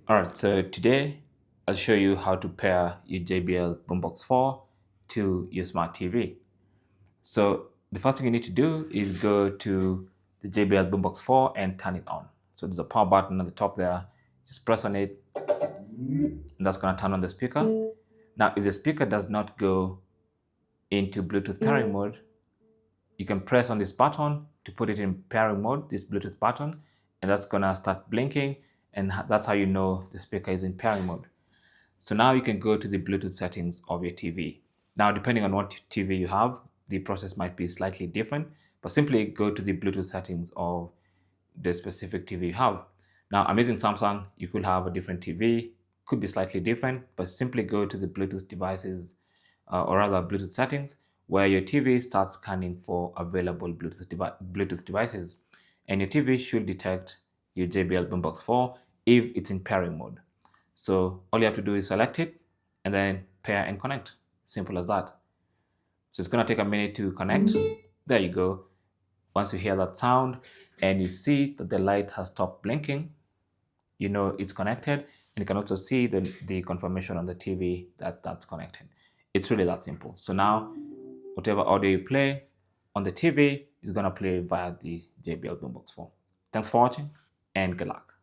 All right, so today I'll show you how to pair your JBL Boombox 4 to your smart TV. So the first thing you need to do is go to the JBL Boombox 4 and turn it on. So there's a power button at the top there. Just press on it, and that's gonna turn on the speaker. Now, if the speaker does not go into Bluetooth pairing mode, you can press on this button to put it in pairing mode, this Bluetooth button, and that's gonna start blinking, and that's how you know the speaker is in pairing mode. So now you can go to the Bluetooth settings of your TV. Now, depending on what TV you have, the process might be slightly different, but simply go to the Bluetooth settings of the specific TV you have. Now, I'm using Samsung. You could have a different TV, could be slightly different, but simply go to the Bluetooth devices, or rather Bluetooth settings, where your TV starts scanning for available Bluetooth devices. And your TV should detect your JBL Boombox 4 if it's in pairing mode. So all you have to do is select it and then pair and connect. Simple as that. So it's going to take a minute to connect. There you go. Once you hear that sound and you see that the light has stopped blinking, you know it's connected, and you can also see the confirmation on the TV that that's connected. It's really that simple. So now whatever audio you play on the TV is going to play via the JBL Boombox 4. Thanks for watching and good luck.